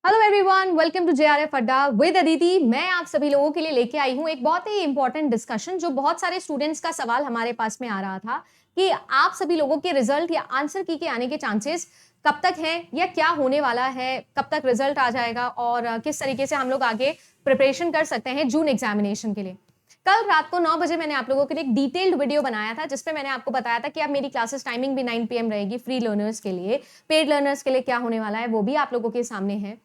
Hello everyone, welcome to JRF Adda with Aditi. मैं आप सभी लोगों के लिए लेके आई हूँ एक बहुत ही इंपॉर्टेंट डिस्कशन। जो बहुत सारे स्टूडेंट्स का सवाल हमारे पास में आ रहा था कि आप सभी लोगों के रिजल्ट या आंसर की के आने के चांसेस कब तक हैं या क्या होने वाला है, कब तक रिजल्ट आ जाएगा और किस तरीके से हम लोग आगे प्रिपरेशन कर सकते हैं जून एग्जामिनेशन के लिए। कल रात को 9 बजे मैंने आप लोगों के लिए एक डिटेल्ड वीडियो बनाया था जिसपे मैंने आपको बताया था कि अब मेरी क्लासेस टाइमिंग भी 9 PM रहेगी फ्री लर्नर्स के लिए। पेड लर्नर्स के लिए क्या होने वाला है वो भी आप लोगों के सामने है।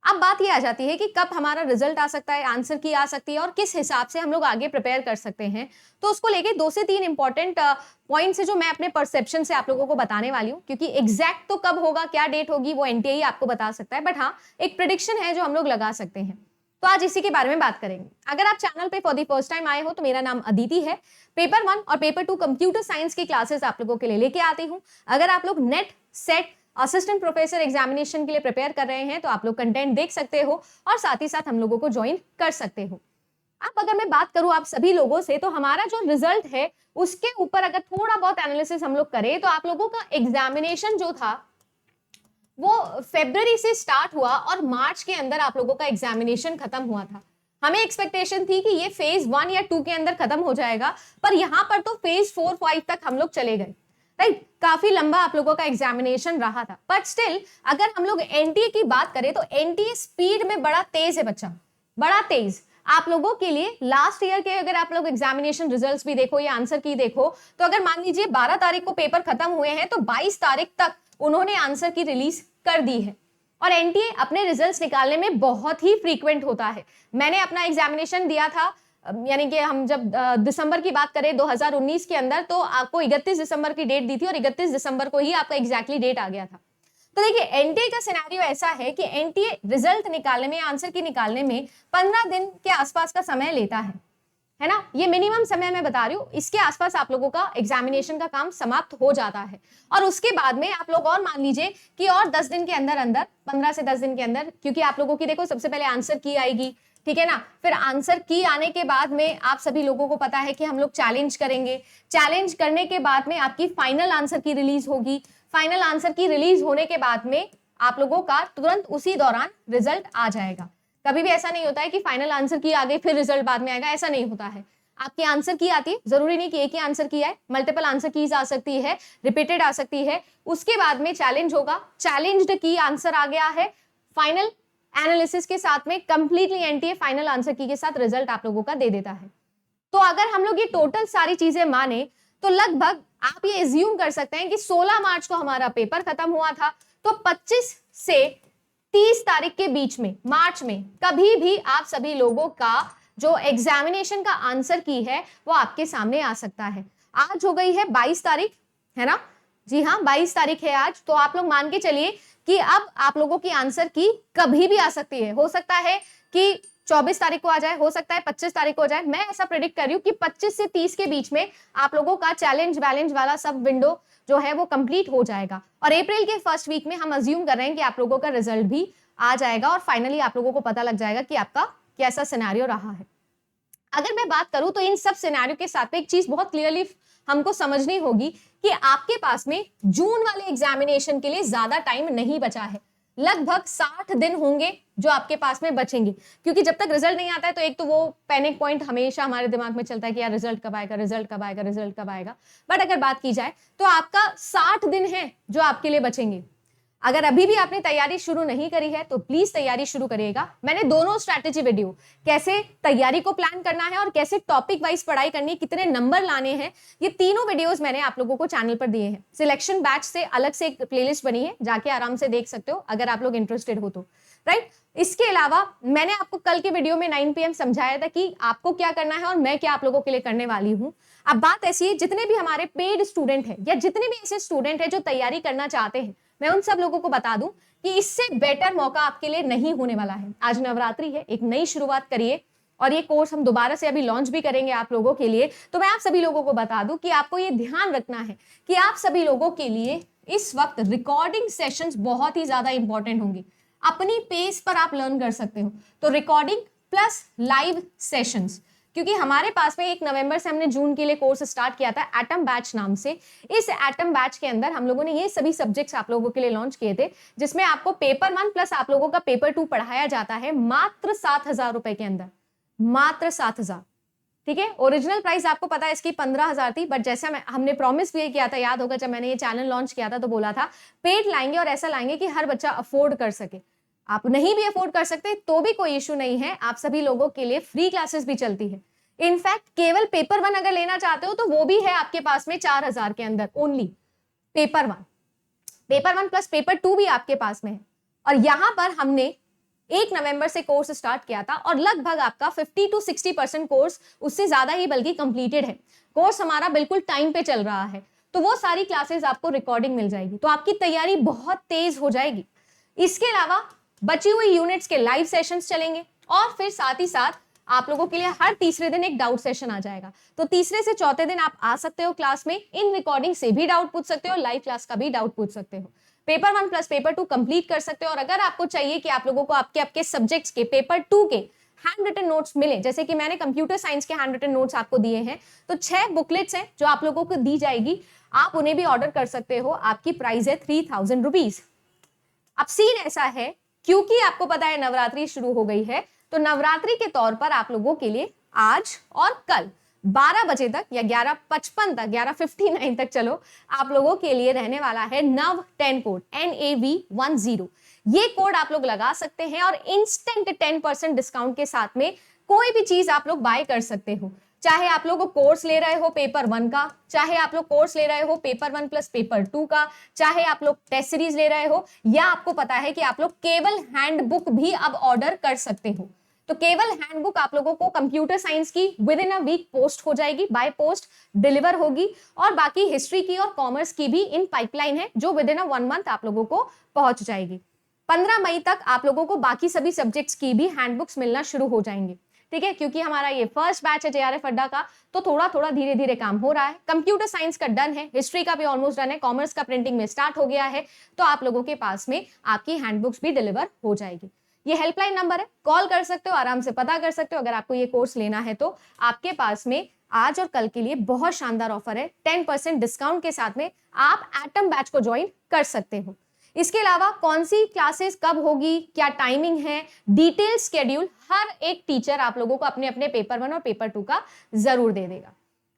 अब बात ये आ जाती है कि कब हमारा रिजल्ट आ सकता है, आंसर की आ सकती है और किस हिसाब से हम लोग आगे प्रिपेयर कर सकते हैं। तो उसको लेके 2 से 3 इंपॉर्टेंट पॉइंट्स है जो मैं अपने परसेप्शन से आप लोगों को बताने वाली हूँ, क्योंकि एग्जैक्ट तो कब होगा, क्या डेट होगी, वो एनटीए ही आपको बता सकता है, बट हाँ एक प्रिडिक्शन है जो हम लोग लगा सकते हैं। तो आज इसी के बारे में बात करेंगे। अगर आप चैनल पे फॉर द फर्स्ट टाइम आए हो तो मेरा नाम अदिति है। पेपर 1 और पेपर 2 कंप्यूटर साइंस की क्लासेस आप लोगों के लिए लेके आती हूँ। अगर आप लोग net set assistant professor examination के लिए प्रिपेयर कर रहे हैं तो आप लोग कंटेंट देख सकते हो और साथ ही साथ हम लोगों को ज्वाइन कर सकते हो। अब अगर मैं बात करूं आप सभी लोगों से, तो हमारा जो रिजल्ट है उसके ऊपर अगर थोड़ा बहुत एनालिसिस हम लोग करें तो आप लोगों का एग्जामिनेशन जो था वो फरवरी से स्टार्ट हुआ और मार्च के अंदर आप लोगों का एग्जामिनेशन खत्म हुआ था। हमें एक्सपेक्टेशन थी कि ये फेज 1 या 2 के अंदर खत्म हो जाएगा, पर यहां पर तो फेज 4, 5 तक हम लोग चले गए। राइट, काफी लंबा आप लोगों का एग्जामिनेशन रहा था, बट स्टिल अगर हम लोग एनटीए की बात करें तो एनटीए स्पीड में बड़ा तेज है बच्चा, बड़ा तेज। आप लोगों के लिए लास्ट ईयर के अगर आप लोग एग्जामिनेशन रिजल्ट्स भी देखो या आंसर की देखो, तो अगर मान लीजिए 12 तारीख को पेपर खत्म हुए हैं तो 22 तारीख तक उन्होंने आंसर की रिलीज कर दी है। और एनटीए अपने रिजल्ट्स निकालने में बहुत ही फ्रीक्वेंट होता है। मैंने अपना एग्जामिनेशन दिया था, यानी कि हम जब दिसंबर की बात करें 2019 के अंदर, तो आपको 31 दिसंबर की डेट दी थी और 31 दिसंबर को ही आपका एग्जैक्टली डेट आ गया था। तो देखिए एनटीए का सिनेरियो ऐसा है कि एनटीए रिजल्ट निकालने में, आंसर की निकालने में 15 दिन के आसपास का समय लेता है ना। ये मिनिमम समय मैं बता रही हूँ, इसके आसपास आप लोगों का एग्जामिनेशन का काम समाप्त हो जाता है। और उसके बाद में आप लोग और मान लीजिए कि और 10 दिन के अंदर अंदर, 15 से 10 दिन के अंदर, क्योंकि आप लोगों की देखो सबसे पहले आंसर की आएगी, ठीक है ना। फिर आंसर की आने के बाद में आप सभी लोगों को पता है कि हम लोग चैलेंज करेंगे। चैलेंज करने के बाद में आपकी फाइनल आंसर की रिलीज होगी। फाइनल आंसर की रिलीज होने के बाद में आप लोगों का तुरंत उसी दौरान रिजल्ट आ जाएगा। कभी भी ऐसा नहीं होता है कि फाइनल आंसर की आ गई फिर रिजल्ट बाद में आएगा, ऐसा नहीं होता है। आपकी आंसर की आती है, जरूरी नहीं कि एक ही आंसर की आए, मल्टीपल आंसर कीज आ सकती है, रिपीटेड आ सकती है। उसके बाद में चैलेंज होगा, चैलेंज्ड की आंसर आ गया है, फाइनल एनालिसिस के साथ में कंप्लीटली एनटीए फाइनल आंसर की के साथ रिजल्ट आप लोगों का दे देता है। तो अगर हम लोग ये टोटल सारी चीजें माने तो लगभग आप ये एज्यूम कर सकते हैं कि 16 मार्च को हमारा पेपर खत्म हुआ था, तो 25 से 30 तारीख के बीच में मार्च में कभी भी आप सभी लोगों का जो एग्जामिनेशन का आंसर की है वो आपके सामने आ सकता है। आज हो गई है 22 तारीख, है ना। जी हाँ, 22 तारीख है आज। तो आप लोग मान के चलिए कि अब आप लोगों की आंसर की कभी भी आ सकती है। हो सकता है कि 24 तारीख को आ जाए, हो सकता है 25 तारीख को हो जाए। मैं ऐसा प्रेडिक्ट कर रही हूँ कि 25 से 30 के बीच में आप लोगों का चैलेंज वैलेंज वाला सब विंडो जो है वो कंप्लीट हो जाएगा। और अप्रैल के फर्स्ट वीक में हम अज्यूम कर रहे हैं कि आप लोगों का रिजल्ट भी आ जाएगा और फाइनली आप लोगों को पता लग जाएगा कि आपका कैसा सिनेरियो रहा है। अगर मैं बात करूं तो इन सब सिनेरियो के साथ में एक चीज बहुत क्लियरली हमको समझनी होगी कि आपके पास में जून वाले एग्जामिनेशन के लिए ज्यादा टाइम नहीं बचा है। लगभग 60 दिन होंगे जो आपके पास में बचेंगे, क्योंकि जब तक रिजल्ट नहीं आता है तो एक तो वो पैनिक पॉइंट हमेशा हमारे दिमाग में चलता है कि यार रिजल्ट कब आएगा, रिजल्ट कब आएगा, रिजल्ट कब आएगा। बट अगर बात की जाए तो आपका 60 दिन है जो आपके लिए बचेंगे। अगर अभी भी आपने तैयारी शुरू नहीं करी है तो प्लीज तैयारी शुरू करिएगा। मैंने दोनों स्ट्रैटेजी वीडियो, कैसे तैयारी को प्लान करना है और कैसे टॉपिक वाइज पढ़ाई करनी है, कितने नंबर लाने हैं, ये तीनों वीडियोस मैंने आप लोगों को चैनल पर दिए हैं। सिलेक्शन बैच से अलग से एक प्लेलिस्ट बनी है, जाके आराम से देख सकते हो अगर आप लोग इंटरेस्टेड हो तो। राइट, इसके अलावा मैंने आपको कल के वीडियो में 9 PM समझाया था कि आपको क्या करना है और मैं क्या आप लोगों के लिए करने वाली हूं। अब बात ऐसी है, जितने भी हमारे पेड स्टूडेंट हैं या जितने भी ऐसे स्टूडेंट हैं जो तैयारी करना चाहते हैं, मैं उन सब लोगों को बता दूं कि इससे बेटर मौका आपके लिए नहीं होने वाला है। आज नवरात्रि है, एक नई शुरुआत करिए और ये कोर्स हम दोबारा से अभी लॉन्च भी करेंगे आप लोगों के लिए। तो मैं आप सभी लोगों को बता दूं कि आपको ये ध्यान रखना है कि आप सभी लोगों के लिए इस वक्त रिकॉर्डिंग सेशंस बहुत ही ज्यादा इंपॉर्टेंट होंगे। अपनी पेस पर आप लर्न कर सकते हो, तो रिकॉर्डिंग प्लस लाइव सेशंस, क्योंकि हमारे पास में 1 नवंबर से हमने जून के लिए कोर्स स्टार्ट किया था एटम बैच नाम से। इस एटम बैच के अंदर हम लोगों ने ये सभी सब्जेक्ट्स आप लोगों के लिए लॉन्च किए थे, जिसमें आपको पेपर 1 प्लस आप लोगों का पेपर 2 पढ़ाया जाता है मात्र 7,000 रुपए के अंदर, मात्र 7,000। ठीक है, ओरिजिनल प्राइस आपको पता है इसकी 15,000 थी, बट जैसा हमने प्रॉमिस भी किया था, याद होगा जब मैंने ये चैनल लॉन्च किया था तो बोला था पेड लाएंगे और ऐसा लाएंगे कि हर बच्चा अफोर्ड कर सके। आप नहीं भी अफोर्ड कर सकते तो भी कोई इश्यू नहीं है, आप सभी लोगों के लिए फ्री क्लासेस भी चलती है। इनफैक्ट केवल पेपर 1 अगर लेना चाहते हो तो वो भी है आपके पास में 4,000 के अंदर ओनली, पेपर 1 प्लस पेपर 2 भी आपके पास में है। और यहां पर हमने 1 नवंबर से कोर्स स्टार्ट किया था और लगभग आपका 50 to 60% कोर्स, उससे ज्यादा ही बल्कि कंप्लीटेड है। कोर्स हमारा बिल्कुल टाइम पे चल रहा है, तो वो सारी क्लासेस आपको रिकॉर्डिंग मिल जाएगी, तो आपकी तैयारी बहुत तेज हो जाएगी। इसके अलावा बची हुई यूनिट्स के लाइव सेशंस चलेंगे और फिर साथ ही साथ आप लोगों के लिए हर तीसरे दिन एक डाउट सेशन आ जाएगा। तो तीसरे से चौथे दिन आप आ सकते हो क्लास में, इन रिकॉर्डिंग से भी डाउट पूछ सकते हो, लाइव क्लास का भी डाउट पूछ सकते हो। पेपर 1 प्लस पेपर 2 कंप्लीट कर सकते हो। और अगर आपको चाहिए कि आप लोगों को आपके आपके सब्जेक्ट्स के पेपर 2 के हैंड रिटन नोट्स मिले, जैसे कि मैंने कंप्यूटर साइंस के हैंड रिटन नोट्स आपको दिए हैं, तो 6 बुकलेट्स हैं जो आप लोगों को दी जाएगी, आप उन्हें भी ऑर्डर कर सकते हो। आपकी प्राइस है 3,000 रुपीज। अब सीन ऐसा है, क्योंकि आपको पता है नवरात्रि शुरू हो गई है, तो नवरात्रि के तौर पर आप लोगों के लिए आज और कल 12 बजे तक या 11:55 तक, 11:59 तक चलो, आप लोगों के लिए रहने वाला है NAV10 कोड, NAV10। ये कोड आप लोग लगा सकते हैं और इंस्टेंट 10% डिस्काउंट के साथ में कोई भी चीज आप लोग बाय कर सकते हो। चाहे आप लोग कोर्स ले रहे हो पेपर 1 का, चाहे आप लोग कोर्स ले रहे हो पेपर 1 प्लस पेपर 2 का, चाहे आप लोग टेस्ट सीरीज ले रहे हो, या आपको पता है कि आप लोग केवल हैंडबुक भी अब ऑर्डर कर सकते हो। तो केवल हैंडबुक आप लोगों को कंप्यूटर साइंस की within a week post हो जाएगी, बाय पोस्ट डिलीवर होगी, और बाकी हिस्ट्री की और कॉमर्स की भी इन पाइपलाइन है जो विद इन अ 1 मंथ आप लोगों को पहुंच जाएगी। 15 मई तक आप लोगों को बाकी सभी सब्जेक्ट्स की भी हैंडबुक्स मिलना शुरू हो जाएंगे। ठीक है, क्योंकि हमारा ये फर्स्ट बैच है JRF अड्डा का, तो थोड़ा थोड़ा धीरे धीरे काम हो रहा है। कंप्यूटर साइंस का डन है, हिस्ट्री का भी ऑलमोस्ट डन है, कॉमर्स का प्रिंटिंग में स्टार्ट हो गया है, तो आप लोगों के पास में आपकी हैंडबुक्स भी डिलीवर हो जाएगी। ये हेल्पलाइन नंबर है, कॉल कर सकते हो, आराम से पता कर सकते हो। अगर आपको ये कोर्स लेना है तो आपके पास में आज और कल के लिए बहुत शानदार ऑफर है, 10% डिस्काउंट के साथ में आप एटम बैच को ज्वाइन कर सकते हो। इसके अलावा कौन सी क्लासेस कब होगी, क्या टाइमिंग है, डिटेल स्केड्यूल हर एक टीचर आप लोगों को अपने अपने पेपर 1 और पेपर 2 का जरूर दे देगा।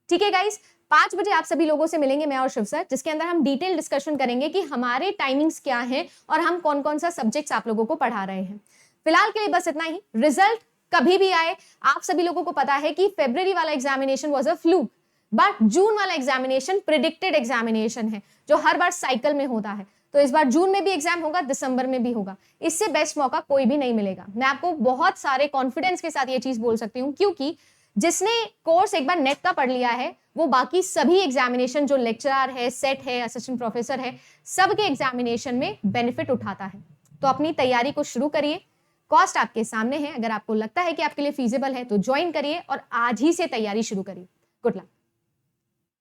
ठीक है गाइस, 5 बजे आप सभी लोगों से मिलेंगे मैं और शिव सर, जिसके अंदर हम डिटेल डिस्कशन करेंगे कि हमारे टाइमिंग्स क्या हैं और हम कौन कौन सा सब्जेक्ट्स आप लोगों को पढ़ा रहे हैं। फिलहाल के लिए बस इतना ही। रिजल्ट कभी भी आए, आप सभी लोगों को पता है कि फरवरी वाला examination was a fluke, but जून वाला एग्जामिनेशन प्रिडिक्टेड एग्जामिनेशन है जो हर बार साइकिल में होता है। तो इस बार जून में भी एग्जाम होगा, दिसंबर में भी होगा, इससे बेस्ट मौका कोई भी नहीं मिलेगा। मैं आपको बहुत सारे कॉन्फिडेंस के साथ ये चीज बोल सकती हूँ, क्योंकि जिसने कोर्स एक बार नेट का पढ़ लिया है वो बाकी सभी एग्जामिनेशन, जो लेक्चरर है, सेट है, असिस्टेंट प्रोफेसर है, सबके एग्जामिनेशन में बेनिफिट उठाता है। तो अपनी तैयारी को शुरू करिए, कॉस्ट आपके सामने है। अगर आपको लगता है कि आपके लिए फीजिबल है तो ज्वाइन करिए और आज ही से तैयारी शुरू करिए। Good luck.